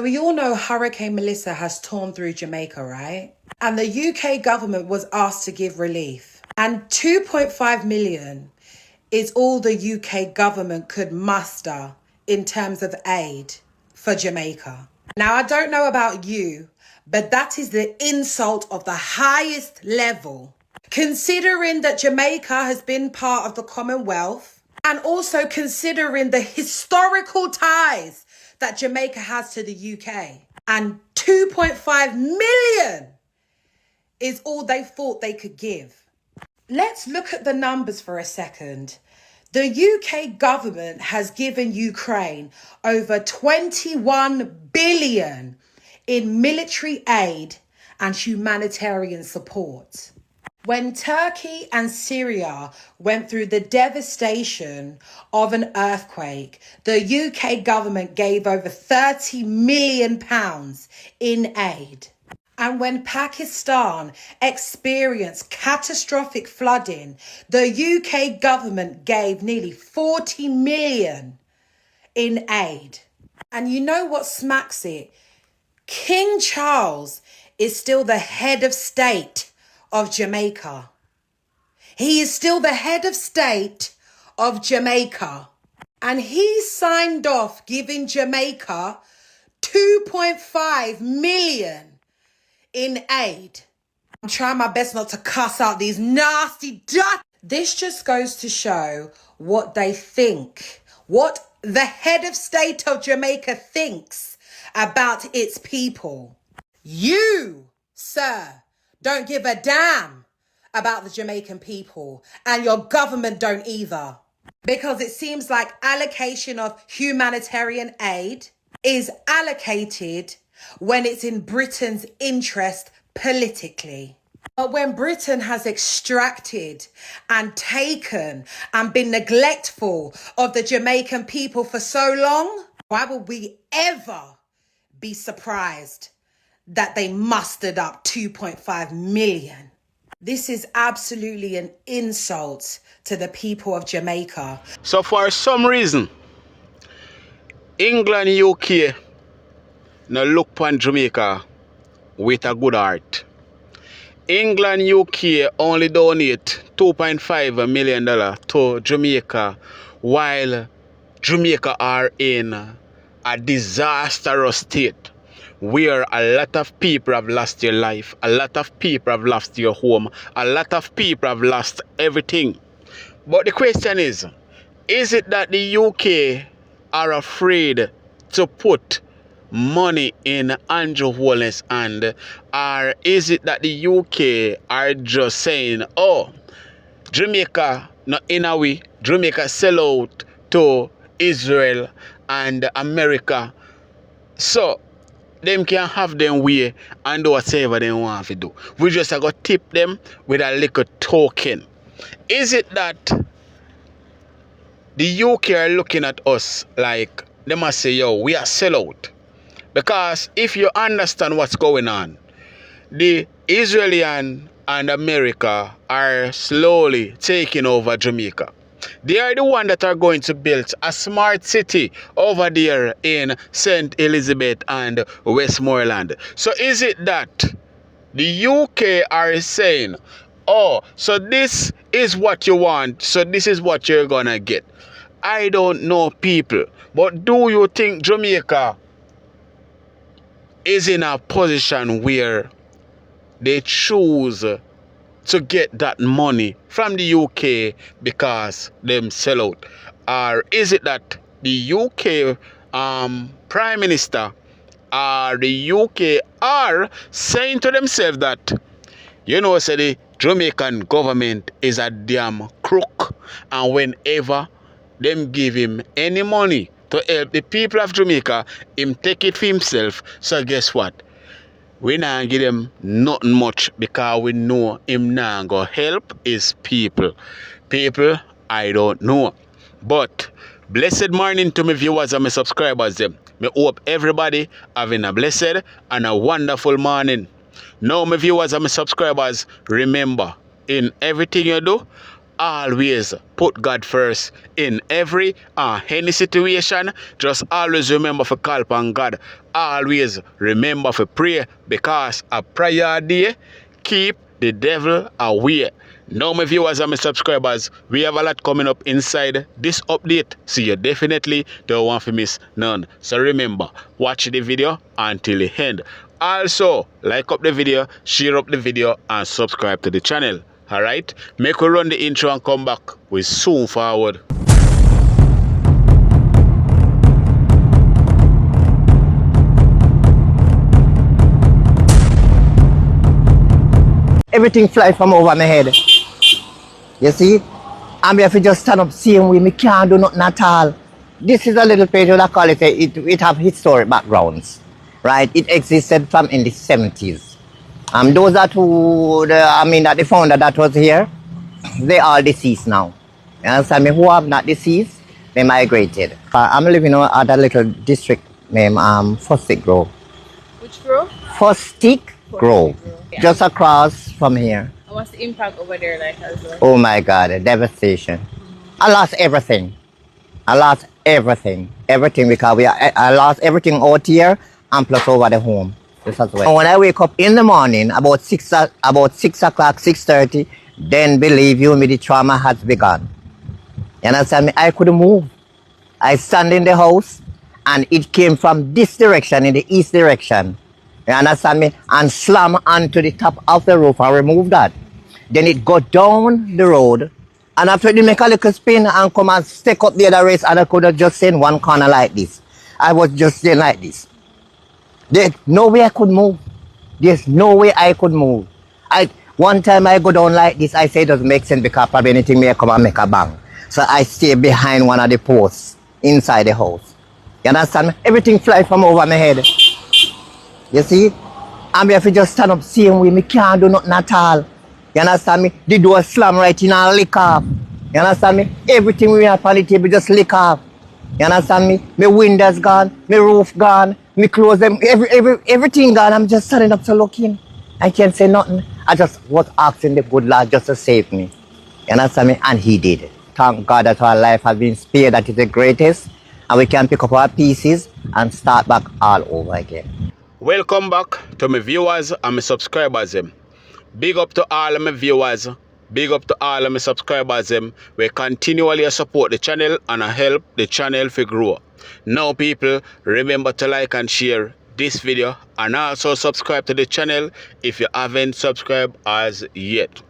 We all know Hurricane Melissa has torn through Jamaica, right? And the UK government was asked to give relief. And 2.5 million is all the UK government could muster in terms of aid for Jamaica. Now, I don't know about you, but that is the insult of the highest level, considering that Jamaica has been part of the Commonwealth and also considering the historical ties that Jamaica has to the UK. And 2.5 million is all they thought they could give. Let's look at the numbers for a second. The UK government has given Ukraine over 21 billion in military aid and humanitarian support. When Turkey and Syria went through the devastation of an earthquake, the UK government gave over £30 million in aid. And when Pakistan experienced catastrophic flooding, the UK government gave nearly 40 million in aid. And you know what smacks it? King Charles is still the head of state of Jamaica. He is still the head of state of Jamaica. And he signed off giving Jamaica 2.5 million in aid. I'm trying my best not to cuss out these nasty ducks. This just goes to show what they think, what the head of state of Jamaica thinks about its people. You, sir, don't give a damn about the Jamaican people, and your government don't either. Because it seems like allocation of humanitarian aid is allocated when it's in Britain's interest politically. But when Britain has extracted and taken and been neglectful of the Jamaican people for so long, why would we ever be surprised that they mustered up 2.5 million? This is absolutely an insult to the people of Jamaica. So for some reason, England, UK, now look upon Jamaica with a good heart. England, UK only donate $2.5 million to Jamaica, while Jamaica are in a disastrous state where a lot of people have lost their life, a lot of people have lost their home, a lot of people have lost everything. But the question is it that the UK are afraid to put money in Andrew Holness hand, or is it that the UK are just saying, oh, Jamaica, not in a way, Jamaica sell out to Israel and America, so them can have them way and do whatever they want to do. We just got to tip them with a little token. Is it that the UK are looking at us like they must say, yo, we are sell out? Because if you understand what's going on, the Israeli and America are slowly taking over Jamaica. They are the one that are going to build a smart city over there in St. Elizabeth and Westmoreland. So is it that the UK are saying, oh, so this is what you want, so this is what you're gonna get? I don't know, people, but do you think Jamaica is in a position where they choose to get that money from the UK because them sell out? Or is it that the UK Prime Minister or the UK are saying to themselves that, you know, say the Jamaican government is a damn crook, and whenever them give him any money to help the people of Jamaica, him take it for himself. So guess what? We not give him nothing much because we know him not go help his people. People, I don't know. But blessed morning to my viewers and my subscribers them. Me hope everybody having a blessed and a wonderful morning. Now my viewers and my subscribers, remember, in everything you do, always put God first in every any situation. Just always remember to call upon God. Always remember to pray, because a prayer day keep the devil away. Now, my viewers and my subscribers, we have a lot coming up inside this update, so you definitely don't want to miss none. So remember, watch the video until the end. Also, like up the video, share up the video, and subscribe to the channel. Alright, make we run the intro and come back. We soon forward. Everything fly from over my head. You see? I'm here to just stand up same way. Me can't do nothing at all. This is a little place that I call it, it have historic backgrounds. Right? It existed from in the 70s. Those that that the founder that was here, they are deceased now. You understand me? Who have not deceased, they migrated. I'm living at a little district named Fostic Grove. Which grove? Fostic Grove. Yeah. Just across from here. And what's the impact over there like as well? Oh my God, a devastation. I lost everything. Everything because I lost everything out here and plus over the home. This as well. When I wake up in the morning about 6 o'clock, 6:30, then believe you me, the trauma has begun. You understand me? I couldn't move. I stand in the house and it came from this direction, in the east direction. You understand me? And slam onto the top of the roof and remove that. Then it go down the road. And after it make a little spin and come and stick up the other race, and I could have just seen one corner like this. I was just saying like this. There's no way I could move. There's no way I could move. One time I go down like this, I say it doesn't make sense because probably anything may come and make a bang. So I stay behind one of the posts inside the house. You understand me? Everything fly from over my head. You see? I'm here to just stand up same way. Me can't do nothing at all. You understand me? The door slam right in and lick off. You understand me? Everything we have on the table just lick off. You understand me? My windows gone, my roof gone, me clothes them, everything gone. I'm just standing up to looking. I can't say nothing. I just was asking the good Lord just to save me. You understand me? And he did. Thank God that our life has been spared, that is the greatest. And we can pick up our pieces and start back all over again. Welcome back to my viewers and my subscribers. Big up to all of my viewers. Big up to all of my subscribers. We continually support the channel and help the channel to grow. Now people, remember to like and share this video and also subscribe to the channel if you haven't subscribed as yet.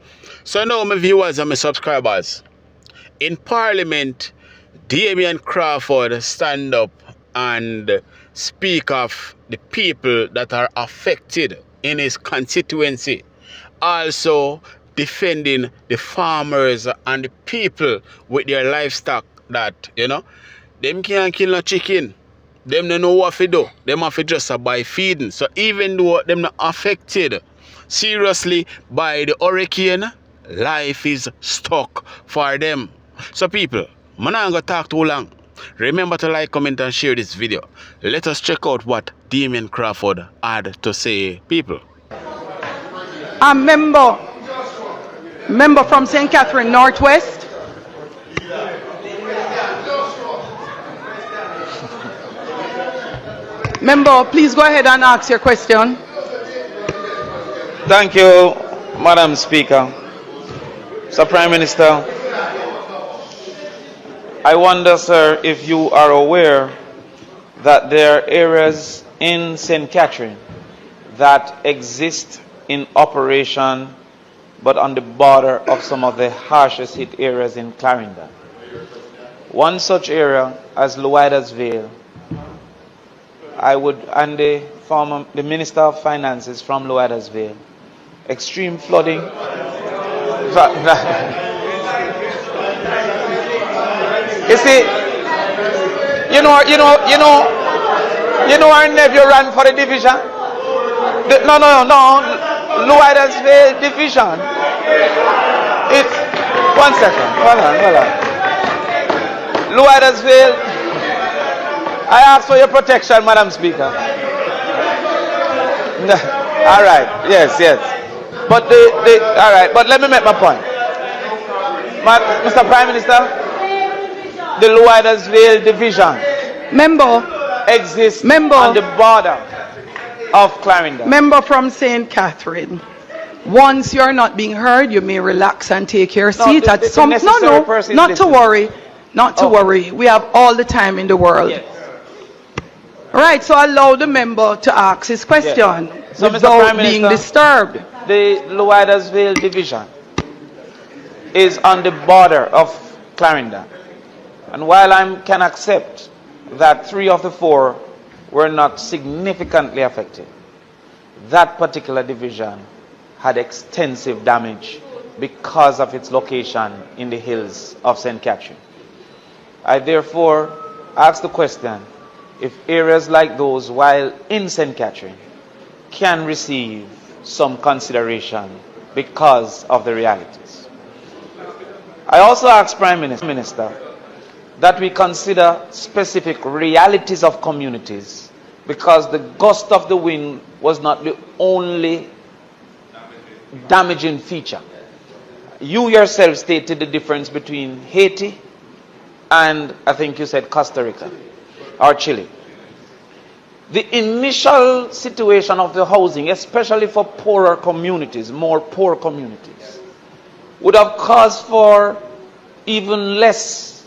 So now my viewers and my subscribers, in Parliament, Damian Crawford stand up and speak of the people that are affected in his constituency. Also defending the farmers and the people with their livestock that, them can't kill no chicken. Them don't know what to do. Them have to just buy feeding. So even though them not affected seriously by the hurricane, life is stuck for them. So people, I'm not going to talk too long. Remember to like, comment and share this video. Let us check out what Damian Crawford had to say, people. A member from St. Catherine Northwest. Member, please go ahead and ask your question. Thank you, Madam Speaker. Mr. Prime Minister, I wonder, sir, if you are aware that there are areas in St. Catherine that exist in operation but on the border of some of the harshest hit areas in Clarendon. One such area as Luidas Vale, the Minister of Finances from Luidas Vale, extreme flooding. You see, our nephew ran for the division. Luidas Vale division. It's 1 second. Hold on. Luidas Vale. I ask for your protection, Madam Speaker. All right. Yes. But all right. But let me make my point. Mr. Prime Minister, the Lowidersville division Member, exists Member. on the border of Clarendon. member from St. Catherine. Once you're not being heard, you may relax and take your seat the- at the some. necessary person is not to listening. worry, not to Okay. worry. We have all the time in the world. Yes. Right, so allow the member to ask his question So, Mr. without Prime being Minister, disturbed. The Lowidersville division is on the border of Clarendon. And while I can accept that 3 of the 4 were not significantly affected, that particular division had extensive damage because of its location in the hills of St. Catherine. I therefore ask the question if areas like those, while in St. Catherine, can receive some consideration because of the realities. I also ask Prime Minister that we consider specific realities of communities, because the gust of the wind was not the only damaging feature. You yourself stated the difference between Haiti and I think you said Costa Rica or Chile. The initial situation of the housing, especially for poorer communities, more poor communities, would have caused for even less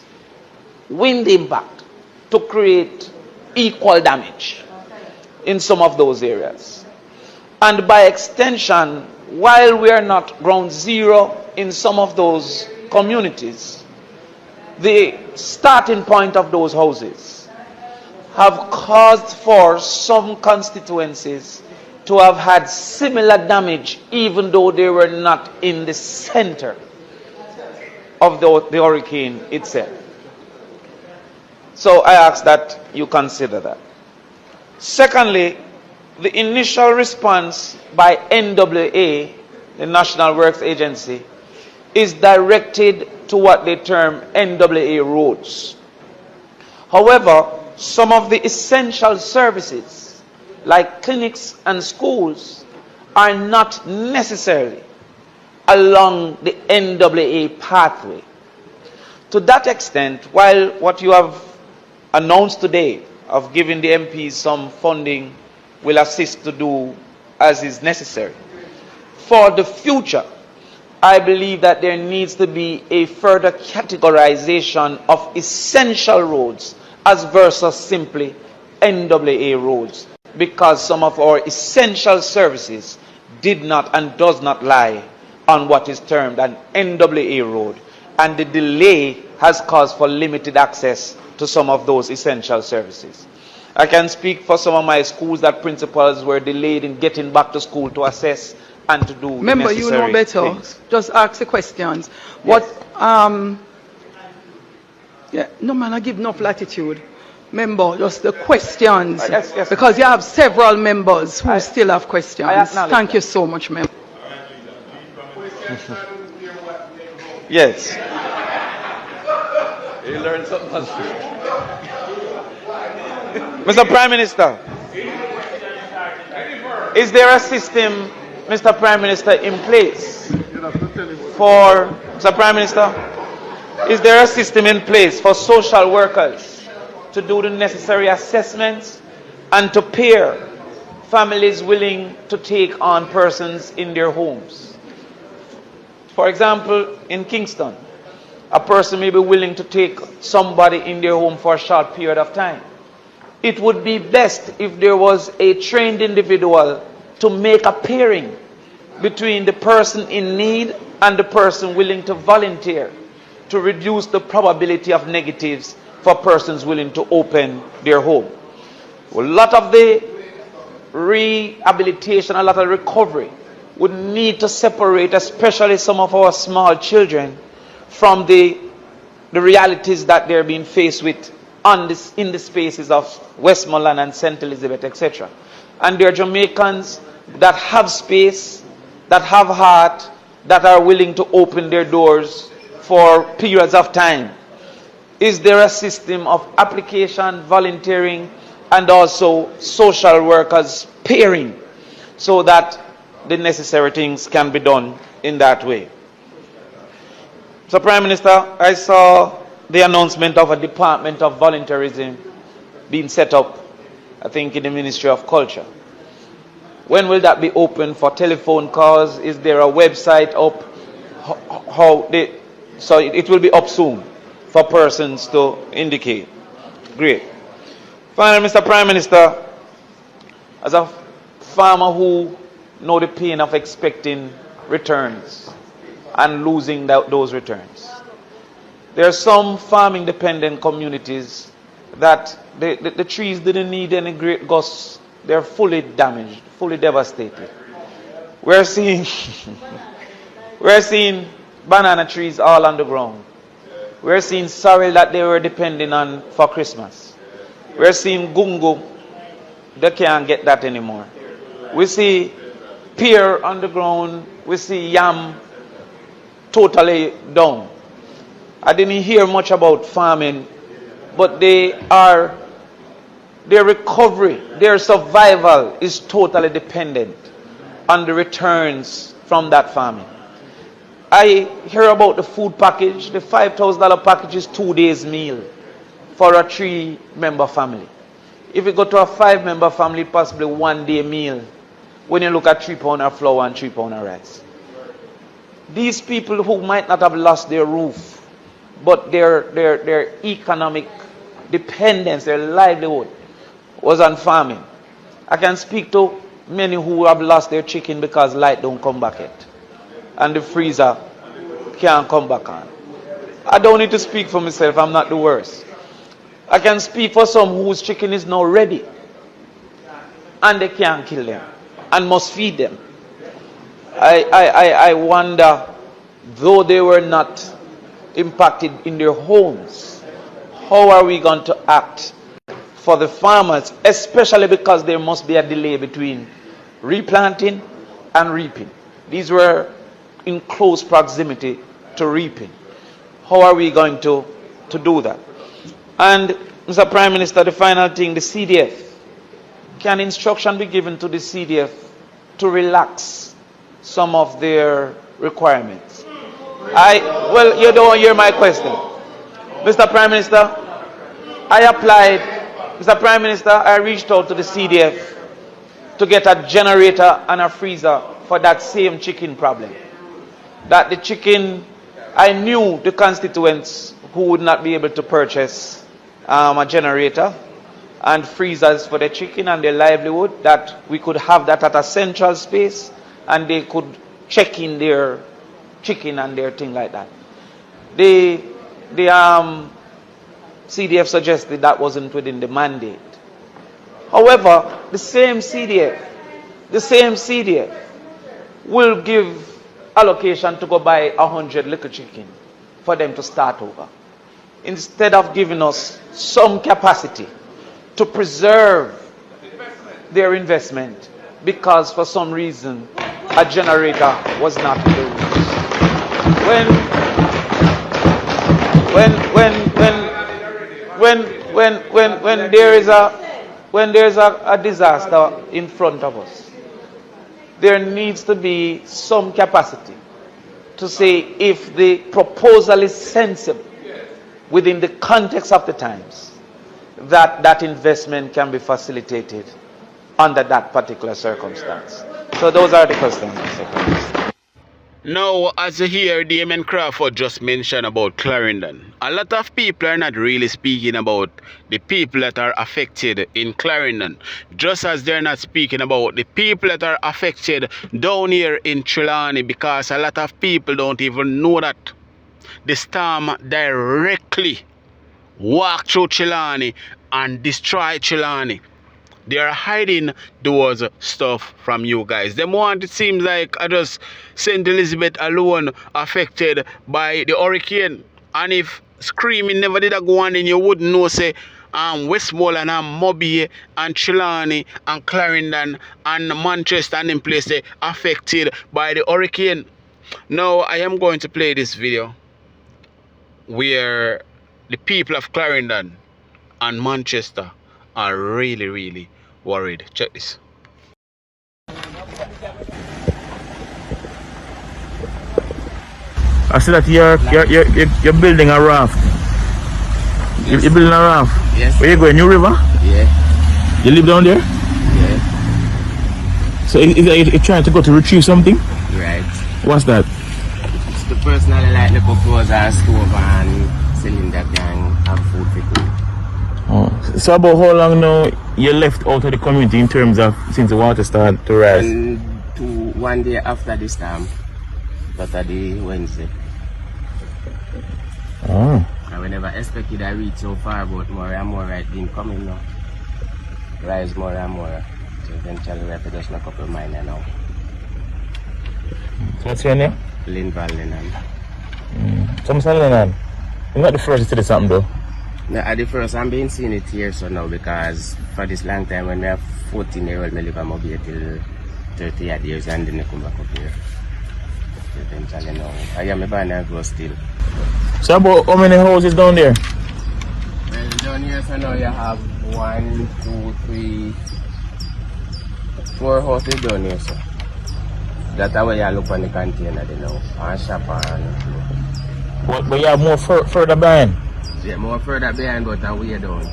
wind impact to create equal damage in some of those areas. And by extension, while we are not ground zero in some of those communities, the starting point of those houses have caused for some constituencies to have had similar damage, even though they were not in the center of the hurricane itself. So I ask that you consider that. Secondly, the initial response by NWA, the National Works Agency, is directed to what they term NWA roads. However, some of the essential services, like clinics and schools, are not necessarily along the NWA pathway. To that extent, while what you have announced today of giving the MPs some funding will assist to do as is necessary, for the future, I believe that there needs to be a further categorization of essential roads as versus simply NWA roads, because some of our essential services did not and does not lie on what is termed an NWA road, and the delay has caused for limited access to some of those essential services. I can speak for some of my schools that principals were delayed in getting back to school to assess and to do Member, the necessary you know better. things. Just ask the questions. Yes. No man, I give enough latitude. Member, just the questions. Yes. Because you have several members who still have questions. I acknowledge Thank that. you so much, member. Yes. You learned something. Mr. Prime Minister, is there a system, Mr. Prime Minister, in place for, Mr. Prime Minister, is there a system in place for social workers to do the necessary assessments and to pair families willing to take on persons in their homes? For example, in Kingston, a person may be willing to take somebody in their home for a short period of time. It would be best if there was a trained individual to make a pairing between the person in need and the person willing to volunteer, to reduce the probability of negatives for persons willing to open their home. A lot of the rehabilitation, a lot of recovery would need to separate, especially some of our small children, from the realities that they're being faced with in the spaces of Westmoreland and St. Elizabeth, etc. And there are Jamaicans that have space, that have heart, that are willing to open their doors for periods of time. Is there a system of application, volunteering, and also social workers pairing so that the necessary things can be done in that way? So, Prime Minister, I saw the announcement of a Department of Volunteerism being set up, I think, in the Ministry of Culture. When will that be open for telephone calls? Is there a website up? So it will be up soon for persons to indicate. Great. Finally, Mr. Prime Minister, as a farmer who know the pain of expecting returns and losing those returns, there are some farming dependent communities that the trees didn't need any great gusts. They're fully damaged, fully devastated. We're seeing banana trees all on the ground. We're seeing sorrel that they were depending on for Christmas. We're seeing gungo. They can't get that anymore. We see pear on the ground. We see yam totally down. I didn't hear much about farming, but their recovery, their survival is totally dependent on the returns from that farming. I hear about the food package. The $5,000 package is 2 days meal for a 3-member family. If you go to a 5-member family, possibly 1 day meal when you look at 3 pounds of flour and 3 pounds of rice. These people who might not have lost their roof, but their economic dependence, their livelihood was on farming. I can speak to many who have lost their chicken because light don't come back yet. And the freezer can't come back on. I don't need to speak for myself, I'm not the worst. I can speak for some whose chicken is now ready. And they can't kill them. And must feed them. I wonder, though they were not impacted in their homes, how are we going to act for the farmers, especially because there must be a delay between replanting and reaping. These were in close proximity to reaping. How are we going to do that? And Mr. Prime Minister, the final thing, the CDF. Can instruction be given to the CDF to relax some of their requirements? Well, you don't hear my question. Mr. Prime Minister, Mr. Prime Minister, I reached out to the CDF to get a generator and a freezer for that same chicken problem. That the chicken, I knew the constituents who would not be able to purchase a generator and freezers for the chicken and their livelihood, that we could have that at a central space and they could check in their chicken and their thing like that. The CDF suggested that wasn't within the mandate. However, the same CDF will give allocation to go buy 100 little chicken for them to start over, instead of giving us some capacity to preserve their investment because for some reason a generator was not in the rules. When there is a disaster in front of us, there needs to be some capacity to say if the proposal is sensible within the context of the times, that investment can be facilitated under that particular circumstance. So those are the questions, Mr. President. Now, as you hear Damian Crawford just mentioned about Clarendon, a lot of people are not really speaking about the people that are affected in Clarendon, just as they're not speaking about the people that are affected down here in Trelawney, because a lot of people don't even know that the storm directly walked through Trelawney and destroyed Trelawney. They are hiding those stuff from you guys. Them want, it seems like, I just St. Elizabeth alone affected by the hurricane. And if screaming never did go on, then you wouldn't know, say, Westmoreland and Mobile and Trelawney and Clarendon and Manchester and them places affected by the hurricane. Now I am going to play this video where the people of Clarendon and Manchester are really worried. Check this. I see that you're building a raft. Yes. You're building a raft. Yes. Where you going? New River? Yeah. You live down there? Yeah. So you're trying to go to retrieve something? Right. What's that? It's the personally like the cooktowers and stove and cylinder can have food for cook. Oh. So about how long now you left out of the community in terms of since the water started to rise? And 1 day after this time, Saturday, Wednesday. Oh. And we never expected I reach so far, but more and more right been coming now. Rise more and more. So eventually we have to just knock up a miner now. What's your name? Lynn Valenan. Some Lenan. You're not the first to see this something though. No, at the first I'm been seeing it here so now because for this long time when we have 14-year-old me live in Mobile till 30 odd years and then I come back up here. So eventually now I am a born and grow still. So about how many houses down there? Well down here so now you have 1, 2, 3, 4 houses down here so. That's how you look on the container they know. And shop and But you have more further behind? yeah, more further behind but away down.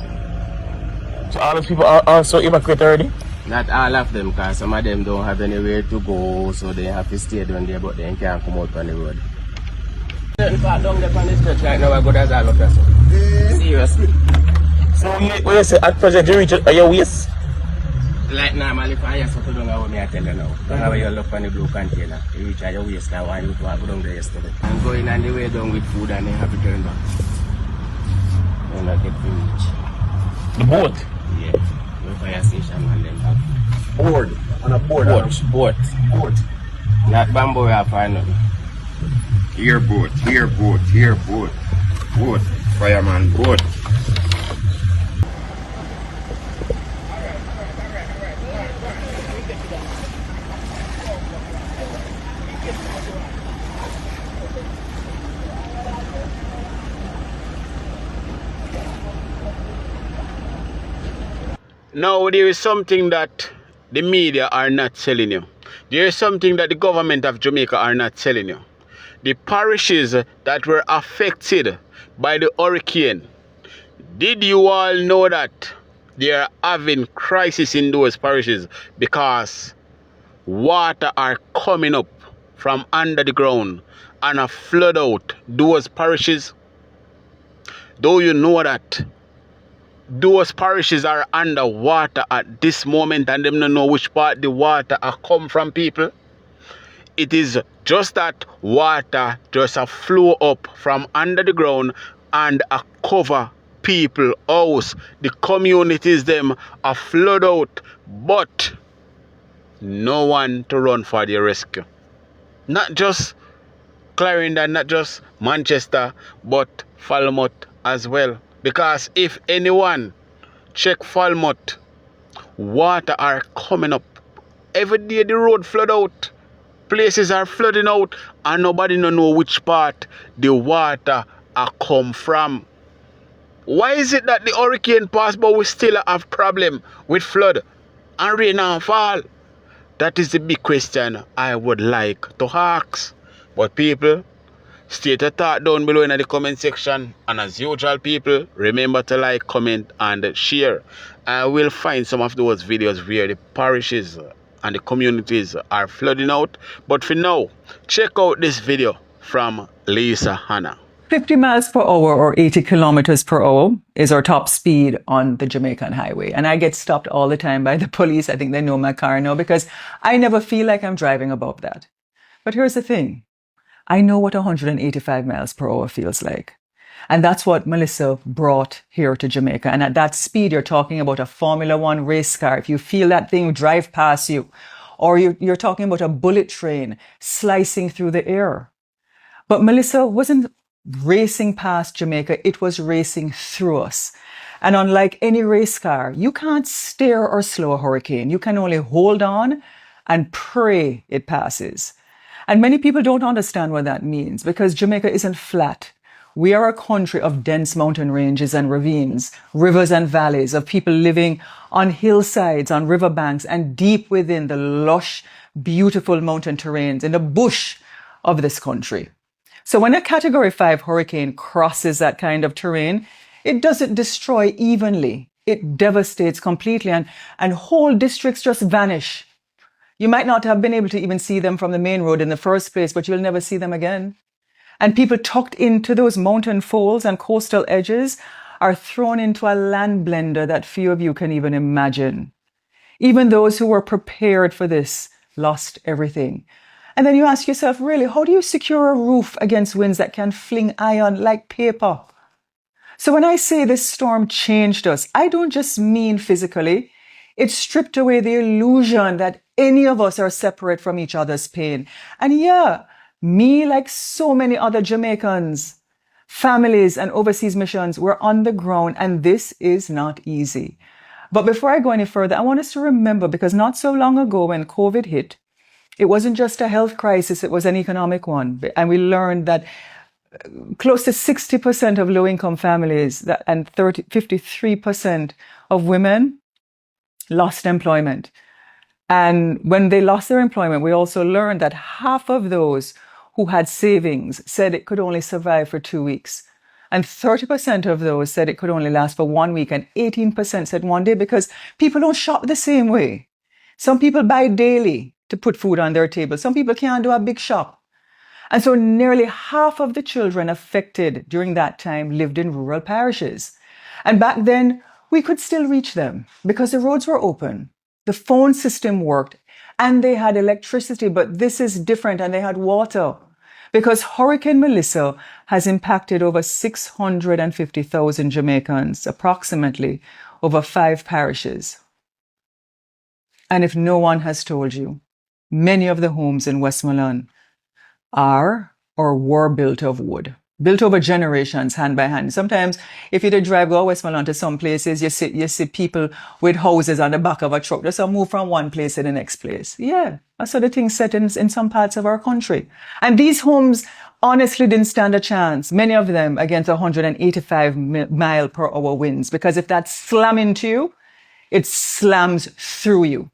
So all those people are also evacuated already? Not all of them because some of them don't have anywhere to go so they have to stay down there but they can't come out on the road. Certain part down there on the stretch right now are good as all of us. Seriously. So when you say at present you reach your waist? Like normally if I so to down how me I tell you now. Don't have you look on the blue container. You reach at your waist now and you go down there yesterday. And going on the way down with food and then have to turn back. You not get to reach. The boat? Yeah. Go fire station and then back. Board. On a board. Boat. Not bamboo raft or nothing. Here boat. Boat. Fireman boat. Now there is something that the media are not telling you. There is something that the government of Jamaica are not telling you. The parishes that were affected by the hurricane, did you all know that they are having crisis in those parishes because water are coming up from under the ground and have flood out those parishes? Do you know that those parishes are under water at this moment and them don't know which part the water are come from, people? It is just that water just a flow up from under the ground and a cover people house. The communities them are flood out, but no one to run for the rescue. Not just Clarendon, not just Manchester, but Falmouth as well. Because if anyone check Falmouth, water are coming up. Every day the road flood out. Places are flooding out and nobody no know which part the water are come from. Why is it that the hurricane passed but we still have problem with flood and rain and fall? That is the big question I would like to ask. But people, state your thought down below in the comment section, and as usual people, remember to like, comment and share. I will find some of those videos where the parishes and the communities are flooding out. But for now, check out this video from Lisa Hanna. 50 miles per hour or 80 kilometers per hour is our top speed on the Jamaican highway. And I get stopped all the time by the police. I think they know my car now because I never feel like I'm driving above that. But here's the thing. I know what 185 miles per hour feels like. And that's what Melissa brought here to Jamaica. And at that speed, you're talking about a Formula One race car. If you feel that thing drive past you, or you're talking about a bullet train slicing through the air. But Melissa wasn't racing past Jamaica. It was racing through us. And unlike any race car, you can't steer or slow a hurricane. You can only hold on and pray it passes. And many people don't understand what that means because Jamaica isn't flat. We are a country of dense mountain ranges and ravines, rivers and valleys, of people living on hillsides, on riverbanks, and deep within the lush, beautiful mountain terrains in the bush of this country. So when a Category 5 hurricane crosses that kind of terrain, it doesn't destroy evenly. It devastates completely, and whole districts just vanish. You might not have been able to even see them from the main road in the first place, but you'll never see them again. And people tucked into those mountain folds and coastal edges are thrown into a land blender that few of you can even imagine. Even those who were prepared for this lost everything. And then you ask yourself, really, how do you secure a roof against winds that can fling iron like paper? So when I say this storm changed us, I don't just mean physically. It stripped away the illusion that any of us are separate from each other's pain. And yeah, me, like so many other Jamaicans, families and overseas missions, were on the ground, and this is not easy. But before I go any further, I want us to remember, because not so long ago when COVID hit, it wasn't just a health crisis, it was an economic one. And we learned that close to 60% of low-income families and 53% of women lost employment. And when they lost their employment, we also learned that half of those who had savings said it could only survive for 2 weeks. And 30% of those said it could only last for 1 week. And 18% said 1 day, because people don't shop the same way. Some people buy daily to put food on their table. Some people can't do a big shop. And so nearly half of the children affected during that time lived in rural parishes. And back then, we could still reach them because the roads were open. The phone system worked and they had electricity, but this is different, and they had water because Hurricane Melissa has impacted over 650,000 Jamaicans, approximately over 5 parishes. And if no one has told you, many of the homes in Westmoreland are or were built of wood, built over generations, hand by hand. Sometimes, if you did drive go Westmoreland to some places, you see people with houses on the back of a truck just move from one place to the next place. Yeah, that's sort of thing set in some parts of our country. And these homes honestly didn't stand a chance, many of them against 185 mile per hour winds, because if that's slamming into you, it slams through you.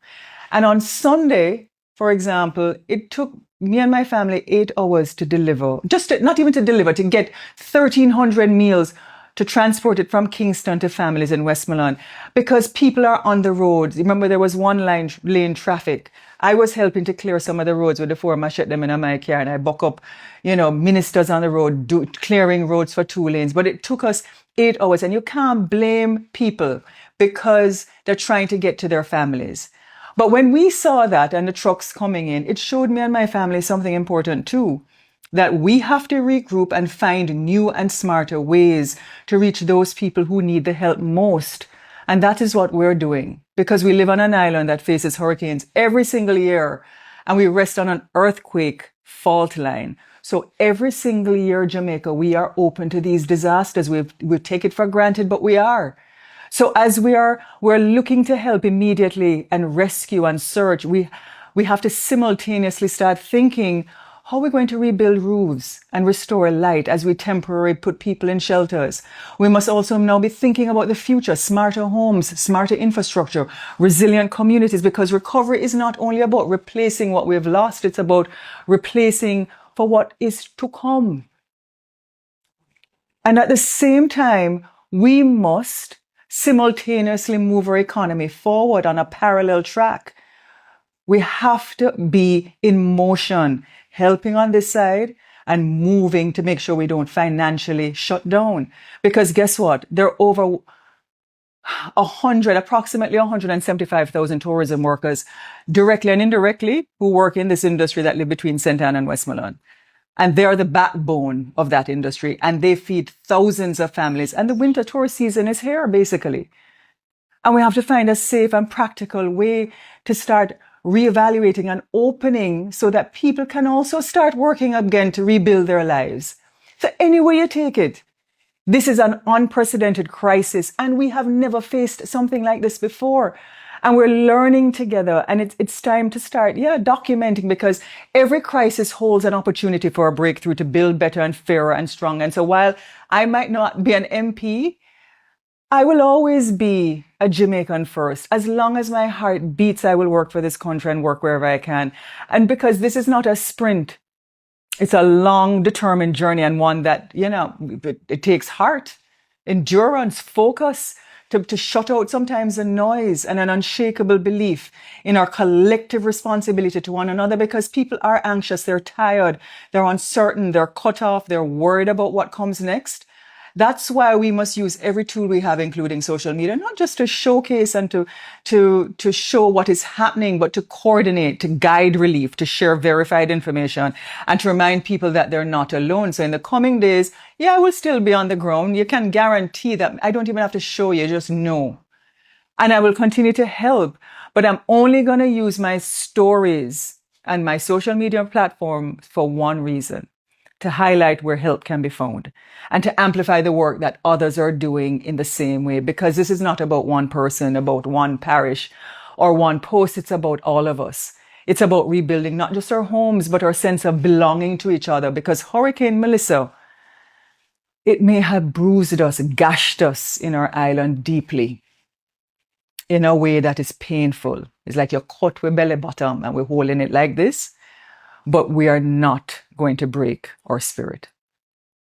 And on Sunday, for example, it took me and my family 8 hours to deliver, not even to deliver, to get 1,300 meals, to transport it from Kingston to families in Westmoreland, because people are on the roads. Remember, there was one lane traffic. I was helping to clear some of the roads with the 4 machete them in my car, and I buck up, ministers on the road, clearing roads for 2 lanes. But it took us 8 hours, and you can't blame people because they're trying to get to their families. But when we saw that and the trucks coming in, it showed me and my family something important too, that we have to regroup and find new and smarter ways to reach those people who need the help most. And that is what we're doing, because we live on an island that faces hurricanes every single year, and we rest on an earthquake fault line. So every single year, Jamaica, we are open to these disasters. We take it for granted, but we are. So as we're looking to help immediately and rescue and search, we have to simultaneously start thinking, how are we going to rebuild roofs and restore light as we temporarily put people in shelters? We must also now be thinking about the future, smarter homes, smarter infrastructure, resilient communities, because recovery is not only about replacing what we've lost, it's about replacing for what is to come. And at the same time, we must simultaneously move our economy forward on a parallel track. We have to be in motion, helping on this side and moving to make sure we don't financially shut down. Because guess what? There are over approximately 175,000 tourism workers, directly and indirectly, who work in this industry that live between St. Ann and Westmoreland. And they are the backbone of that industry, and they feed thousands of families. And the winter tourist season is here, basically. And we have to find a safe and practical way to start reevaluating and opening so that people can also start working again to rebuild their lives. So any way you take it, this is an unprecedented crisis, and we have never faced something like this before. And we're learning together, and it's time to start, documenting, because every crisis holds an opportunity for a breakthrough to build better and fairer and stronger. And so while I might not be an MP, I will always be a Jamaican first. As long as my heart beats, I will work for this country and work wherever I can. And because this is not a sprint, It's a long, determined journey, and one that, it takes heart, endurance, focus to shut out sometimes the noise, and an unshakable belief in our collective responsibility to one another, because people are anxious, they're tired, they're uncertain, they're cut off, they're worried about what comes next. That's why we must use every tool we have, including social media, not just to showcase and to show what is happening, but to coordinate, to guide relief, to share verified information, and to remind people that they're not alone. So in the coming days, I will still be on the ground. You can guarantee that I don't even have to show you, just know. And I will continue to help, but I'm only going to use my stories and my social media platform for one reason: to highlight where help can be found and to amplify the work that others are doing in the same way. Because this is not about one person, about one parish or one post. It's about all of us. It's about rebuilding not just our homes, but our sense of belonging to each other. Because Hurricane Melissa, it may have bruised us, gashed us in our island deeply in a way that is painful. It's like you're cut with belly bottom and we're holding it like this, but we are not going to break our spirit.